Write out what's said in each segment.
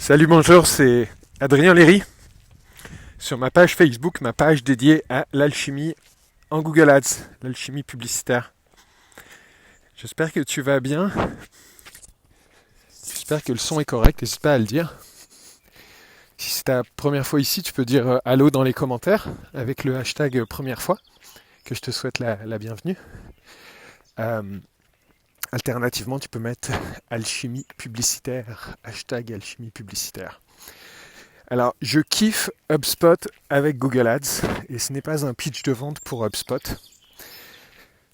Salut, bonjour, c'est Adrien Léry sur ma page Facebook, ma page dédiée à l'alchimie en Google Ads, l'alchimie publicitaire. J'espère que tu vas bien, j'espère que le son est correct, n'hésite pas à le dire. Si c'est ta première fois ici, tu peux dire allô dans les commentaires avec le hashtag première fois, que je te souhaite la bienvenue. Alternativement, tu peux mettre alchimie publicitaire, hashtag alchimie publicitaire. Alors, je kiffe HubSpot avec Google Ads et ce n'est pas un pitch de vente pour HubSpot.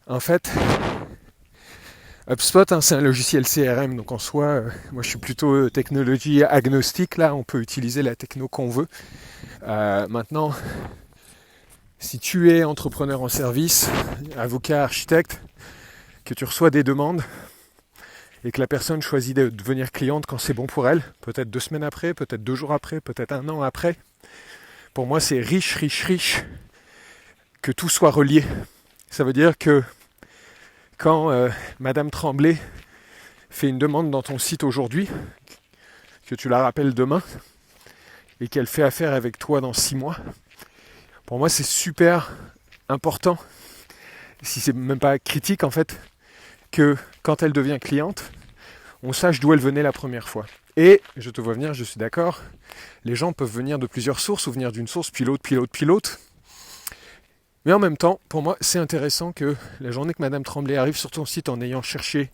En fait, HubSpot, c'est un logiciel CRM, donc en soi, moi je suis plutôt technologie agnostique, là on peut utiliser la techno qu'on veut. Maintenant, si tu es entrepreneur en service, avocat, architecte, que tu reçois des demandes et que la personne choisit de devenir cliente quand c'est bon pour elle, peut-être 2 semaines après, peut-être 2 jours après, peut-être 1 an après, pour moi c'est riche que tout soit relié. Ça veut dire que quand Madame Tremblay fait une demande dans ton site aujourd'hui, que tu la rappelles demain, et qu'elle fait affaire avec toi dans 6 mois, pour moi c'est super important, si c'est même pas critique en fait, que quand elle devient cliente, on sache d'où elle venait la première fois. Et, je te vois venir, je suis d'accord, les gens peuvent venir de plusieurs sources, ou venir d'une source, puis l'autre. Mais en même temps, pour moi, c'est intéressant que la journée que Madame Tremblay arrive sur ton site en ayant cherché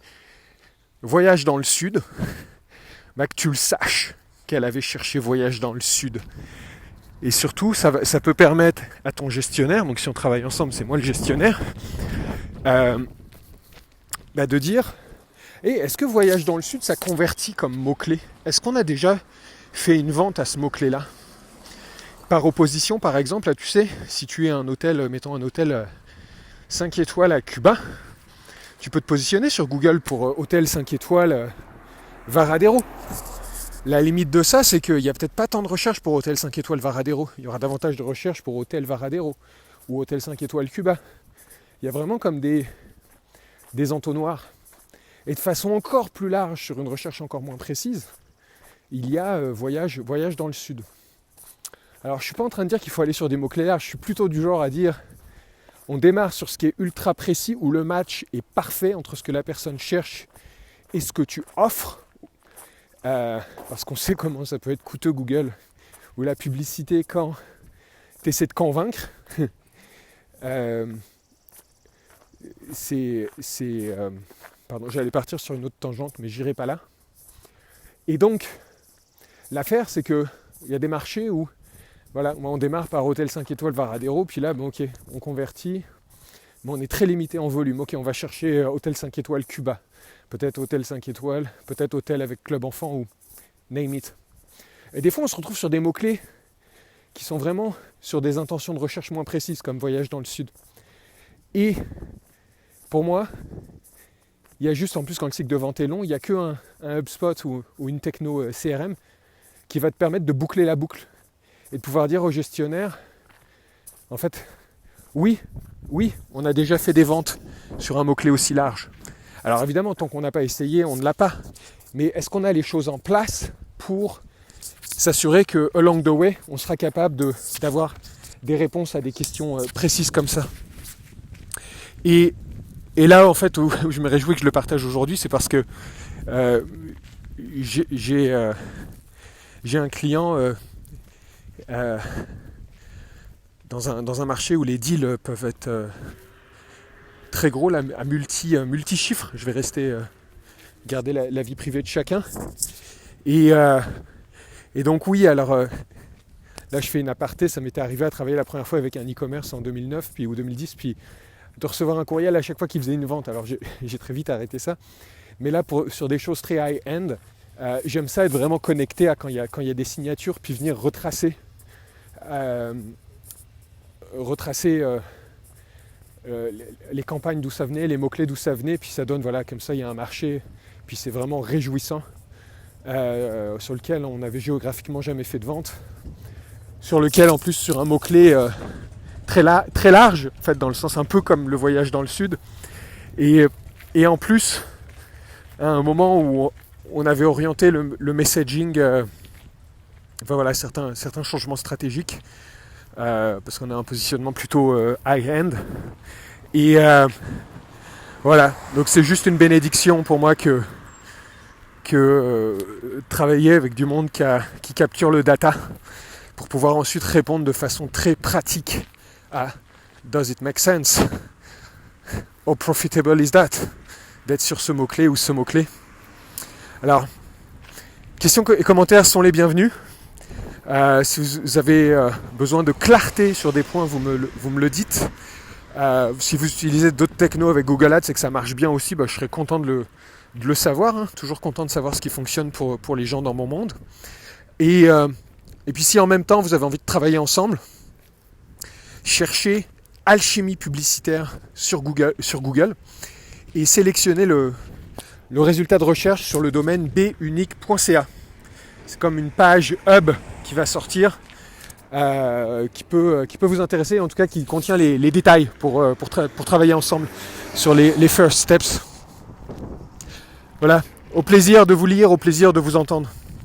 Voyage dans le Sud, que tu le saches qu'elle avait cherché Voyage dans le Sud. Et surtout, ça peut permettre à ton gestionnaire, donc si on travaille ensemble, c'est moi le gestionnaire, de dire est-ce que Voyage dans le Sud, ça convertit comme mot-clé ? Est-ce qu'on a déjà fait une vente à ce mot-clé-là ? Par opposition, par exemple, là, tu sais, si tu es un hôtel, mettons un hôtel 5 étoiles à Cuba, tu peux te positionner sur Google pour hôtel 5 étoiles Varadero. La limite de ça, c'est qu'il n'y a peut-être pas tant de recherches pour hôtel 5 étoiles Varadero. Il y aura davantage de recherches pour hôtel Varadero ou hôtel 5 étoiles Cuba. Il y a vraiment comme des entonnoirs. Et de façon encore plus large, sur une recherche encore moins précise, il y a voyage dans le Sud. Alors je ne suis pas en train de dire qu'il faut aller sur des mots-clés larges, je suis plutôt du genre à dire on démarre sur ce qui est ultra précis, où le match est parfait entre ce que la personne cherche et ce que tu offres, parce qu'on sait comment ça peut être coûteux Google, ou la publicité quand tu essaies de convaincre. Pardon, j'allais partir sur une autre tangente, mais j'irai pas là. Et donc, l'affaire, c'est qu'il y a des marchés où, voilà, on démarre par hôtel 5 étoiles Varadero, puis là, ok, on convertit, mais on est très limité en volume. Ok, on va chercher hôtel 5 étoiles Cuba, peut-être hôtel 5 étoiles, peut-être hôtel avec club enfant ou name it. Et des fois, on se retrouve sur des mots-clés qui sont vraiment sur des intentions de recherche moins précises, comme voyage dans le Sud. Et pour moi, il y a juste, en plus quand le cycle de vente est long, il n'y a qu'un HubSpot ou une techno CRM qui va te permettre de boucler la boucle et de pouvoir dire au gestionnaire, en fait, oui, on a déjà fait des ventes sur un mot-clé aussi large. Alors évidemment, tant qu'on n'a pas essayé, on ne l'a pas. Mais est-ce qu'on a les choses en place pour s'assurer que along the way, on sera capable d'avoir des réponses à des questions précises comme ça ? Et là, en fait, où je me réjouis que je le partage aujourd'hui, c'est parce que j'ai un client dans un marché où les deals peuvent être très gros, là, à multi-chiffres. Je vais rester garder la vie privée de chacun. Et donc oui, alors là, je fais une aparté. Ça m'était arrivé à travailler la première fois avec un e-commerce en 2009 ou 2010, puis de recevoir un courriel à chaque fois qu'il faisait une vente. Alors j'ai très vite arrêté ça. Mais là, sur des choses très high-end, j'aime ça être vraiment connecté à quand il y a des signatures, puis venir retracer les campagnes d'où ça venait, les mots-clés d'où ça venait, puis ça donne, voilà, comme ça, il y a un marché, puis c'est vraiment réjouissant, sur lequel on n'avait géographiquement jamais fait de vente, sur lequel, en plus, sur un mot-clé très large, en fait, dans le sens un peu comme le voyage dans le Sud, et en plus, à un moment où on avait orienté le messaging enfin voilà, certains changements stratégiques, parce qu'on a un positionnement plutôt high-end. Et voilà, donc c'est juste une bénédiction pour moi que travailler avec du monde qui capture le data pour pouvoir ensuite répondre de façon très pratique à Does it make sense? How profitable is that? D'être sur ce mot-clé ou ce mot-clé. Alors, questions et commentaires sont les bienvenus. Si vous avez besoin de clarté sur des points, vous me le dites. Si vous utilisez d'autres technos avec Google Ads et que ça marche bien aussi, je serais content de le savoir. Hein. Toujours content de savoir ce qui fonctionne pour les gens dans mon monde. Et puis si en même temps vous avez envie de travailler ensemble, cherchez alchimie publicitaire sur Google et sélectionnez le résultat de recherche sur le domaine bunique.ca. C'est comme une page hub qui va sortir, qui peut vous intéresser, en tout cas qui contient les détails pour travailler ensemble sur les first steps. Voilà, au plaisir de vous lire, au plaisir de vous entendre.